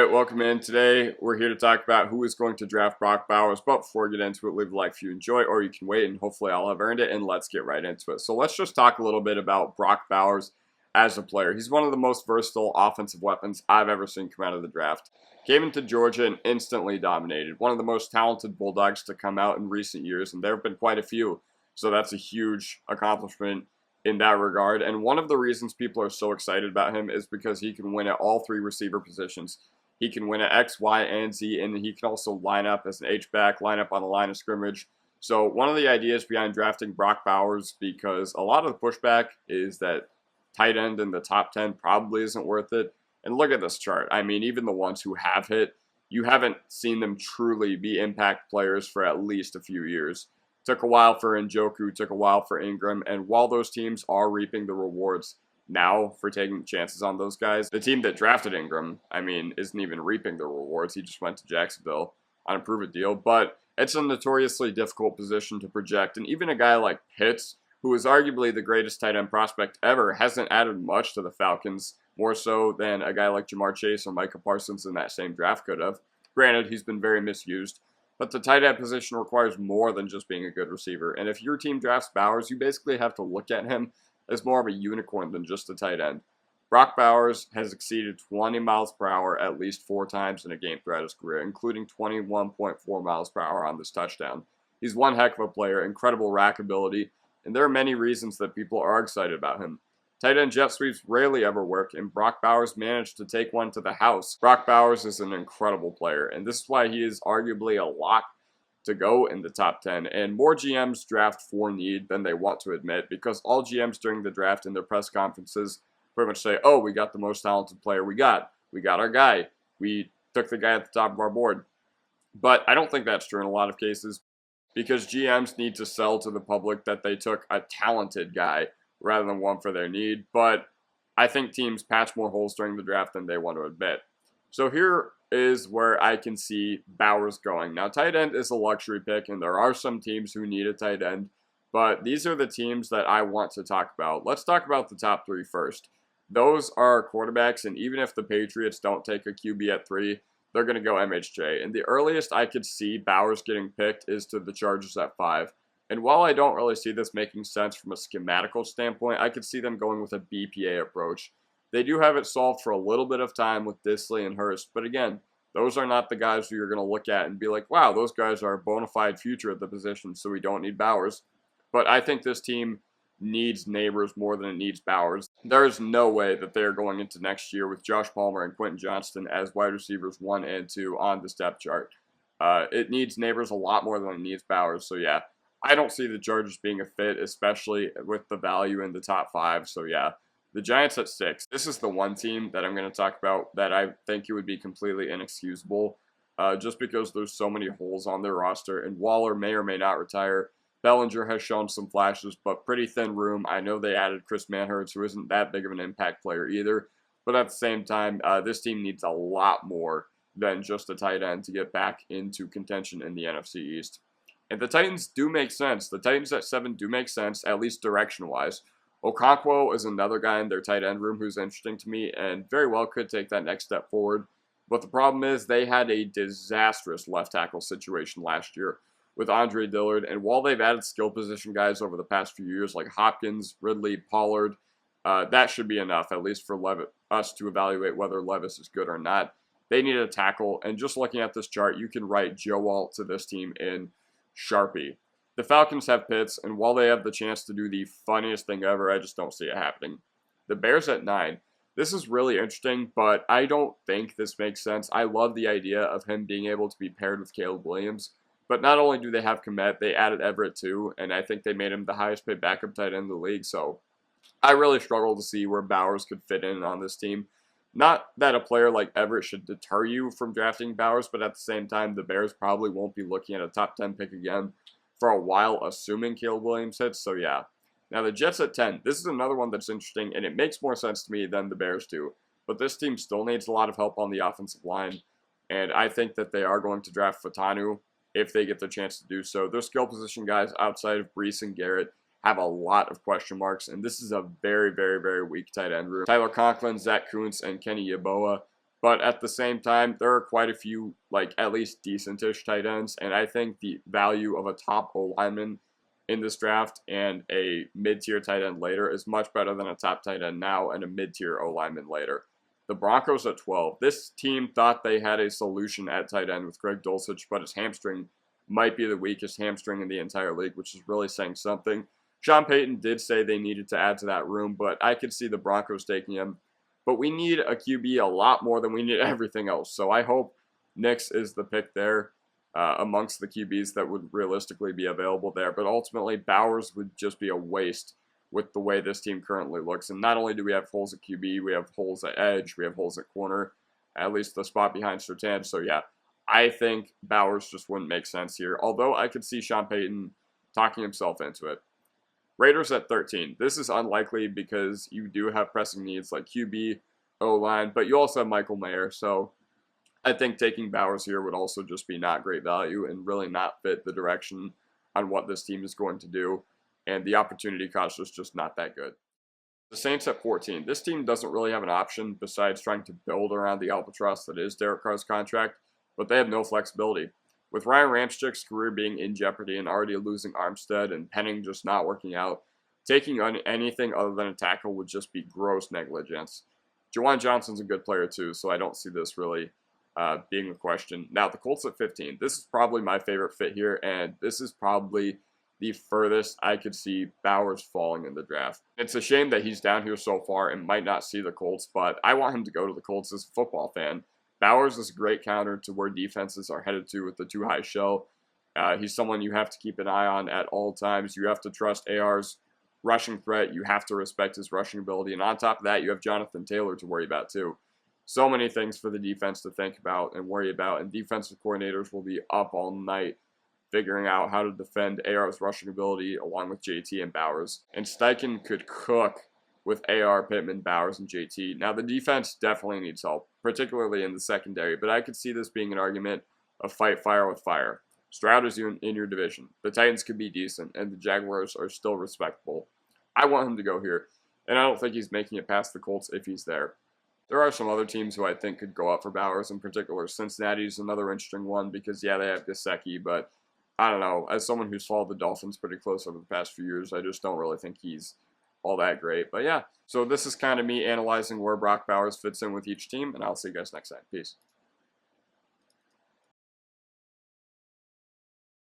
Alright, welcome in. Today, we're here to talk about who is going to draft Brock Bowers, but before we get into it, live the life you enjoy, or you can wait, and hopefully I'll have earned it, and let's get right into it. So let's just talk a little bit about Brock Bowers as a player. He's one of the most versatile offensive weapons I've ever seen come out of the draft. Came into Georgia and instantly dominated. One of the most talented Bulldogs to come out in recent years, and there have been quite a few, so that's a huge accomplishment in that regard. And one of the reasons people are so excited about him is because he can win at all three receiver positions. He can win at X, Y, and Z, and he can also line up as an H-back, line up on the line of scrimmage. So one of the ideas behind drafting Brock Bowers, because a lot of the pushback is that tight end in the top 10 probably isn't worth it. And look at this chart. I mean, even the ones who have hit, you haven't seen them truly be impact players for at least a few years. Took a while for Njoku, took a while for Ingram, and while those teams are reaping the rewards now for taking chances on those guys, the team that drafted Ingram, I mean, isn't even reaping the rewards. He just went to Jacksonville on a prove-it deal, but it's a notoriously difficult position to project, and even a guy like Pitts, who is arguably the greatest tight end prospect ever, hasn't added much to the Falcons, more so than a guy like Jamar Chase or Micah Parsons in that same draft could have. Granted, he's been very misused, but the tight end position requires more than just being a good receiver. And if your team drafts Bowers, you basically have to look at him as more of a unicorn than just a tight end. Brock Bowers has exceeded 20 miles per hour at least 4 times in a game throughout his career, including 21.4 miles per hour on this touchdown. He's one heck of a player, incredible rack ability, and there are many reasons that people are excited about him. Tight end jet sweeps rarely ever work, and Brock Bowers managed to take one to the house. Brock Bowers is an incredible player, and this is why he is arguably a lock to go in the top 10. And more GMs draft for need than they want to admit, because all GMs during the draft in their press conferences pretty much say, oh, we got the most talented player we got our guy, we took the guy at the top of our board. But I don't think that's true in a lot of cases, because GMs need to sell to the public that they took a talented guy rather than one for their need. But I think teams patch more holes during the draft than they want to admit. So here is where I can see Bowers going. Now, tight end is a luxury pick, and there are some teams who need a tight end, but these are the teams that I want to talk about. Let's talk about the top 3 first. Those are quarterbacks, and even if the Patriots don't take a QB at 3, they're going to go MHJ. And the earliest I could see Bowers getting picked is to the Chargers at 5. And while I don't really see this making sense from a schematical standpoint, I could see them going with a BPA approach. They do have it solved for a little bit of time with Disley and Hurst, but again, those are not the guys who you're going to look at and be like, wow, those guys are a bona fide future at the position, so we don't need Bowers. But I think this team needs Neighbors more than it needs Bowers. There is no way that they're going into next year with Josh Palmer and Quentin Johnston as wide receivers 1 and 2 on the depth chart. It needs Neighbors a lot more than it needs Bowers, so yeah. I don't see the Chargers being a fit, especially with the value in the top 5. So yeah, the Giants at 6. This is the one team that I'm going to talk about that I think it would be completely inexcusable, just because there's so many holes on their roster. And Waller may or may not retire. Bellinger has shown some flashes, but pretty thin room. I know they added Chris Manhertz, who isn't that big of an impact player either. But at the same time, this team needs a lot more than just a tight end to get back into contention in the NFC East. And the Titans do make sense. The Titans at 7 do make sense, at least direction-wise. Okonkwo is another guy in their tight end room who's interesting to me and very well could take that next step forward. But the problem is they had a disastrous left tackle situation last year with Andre Dillard. And while they've added skill position guys over the past few years like Hopkins, Ridley, Pollard, that should be enough, at least for us to evaluate whether Levis is good or not. They need a tackle. And just looking at this chart, you can write Joe Alt to this team in Sharpie. The Falcons have Pitts, and while they have the chance to do the funniest thing ever, I just don't see it happening. The Bears at 9. This is really interesting, but I don't think this makes sense. I love the idea of him being able to be paired with Caleb Williams, but not only do they have Kmet, they added Everett too, and I think they made him the highest paid backup tight end in the league, so I really struggle to see where Bowers could fit in on this team. Not that a player like Everett should deter you from drafting Bowers, but at the same time, the Bears probably won't be looking at a top 10 pick again for a while, assuming Caleb Williams hits, so yeah. Now, the Jets at 10. This is another one that's interesting, and it makes more sense to me than the Bears do. But this team still needs a lot of help on the offensive line, and I think that they are going to draft Fatanu if they get the chance to do so. Their skill position guys outside of Brees and Garrett have a lot of question marks, and this is a very, very, very weak tight end room. Tyler Conklin, Zach Kuntz, and Kenny Yeboah But at the same time, there are quite a few, like, at least decentish tight ends, and I think the value of a top O-lineman in this draft and a mid-tier tight end later is much better than a top tight end now and a mid-tier O-lineman later. The Broncos at 12. This team thought they had a solution at tight end with Greg Dulcich, but his hamstring might be the weakest hamstring in the entire league, which is really saying something. Sean Payton did say they needed to add to that room, but I could see the Broncos taking him. But we need a QB a lot more than we need everything else. So I hope Nix is the pick there amongst the QBs that would realistically be available there. But ultimately, Bowers would just be a waste with the way this team currently looks. And not only do we have holes at QB, we have holes at edge, we have holes at corner, at least the spot behind Surtain. So yeah, I think Bowers just wouldn't make sense here. Although I could see Sean Payton talking himself into it. Raiders at 13. This is unlikely because you do have pressing needs like QB, O-line, but you also have Michael Mayer. So I think taking Bowers here would also just be not great value and really not fit the direction on what this team is going to do. And the opportunity cost is just not that good. The Saints at 14. This team doesn't really have an option besides trying to build around the albatross that is Derek Carr's contract, but they have no flexibility. With Ryan Ramchik's career being in jeopardy and already losing Armstead and Penning just not working out, taking on anything other than a tackle would just be gross negligence. Juwan Johnson's a good player too, so I don't see this really being a question. Now, the Colts at 15. This is probably my favorite fit here, and this is probably the furthest I could see Bowers falling in the draft. It's a shame that he's down here so far and might not see the Colts, but I want him to go to the Colts as a football fan. Bowers is a great counter to where defenses are headed to with the too high shell. He's someone you have to keep an eye on at all times. You have to trust AR's rushing threat. You have to respect his rushing ability. And on top of that, you have Jonathan Taylor to worry about too. So many things for the defense to think about and worry about. And defensive coordinators will be up all night figuring out how to defend AR's rushing ability along with JT and Bowers. And Steichen could cook with AR, Pittman, Bowers, and JT. Now, the defense definitely needs help, particularly in the secondary, but I could see this being an argument of fight fire with fire. Stroud is in your division. The Titans could be decent, and the Jaguars are still respectable. I want him to go here, and I don't think he's making it past the Colts if he's there. There are some other teams who I think could go up for Bowers, in particular. Cincinnati's another interesting one because, yeah, they have Gesicki, but I don't know. As someone who's followed the Dolphins pretty close over the past few years, I just don't really think he's all that great. But yeah, so this is kind of me analyzing where Brock Bowers fits in with each team, and I'll see you guys next time. Peace.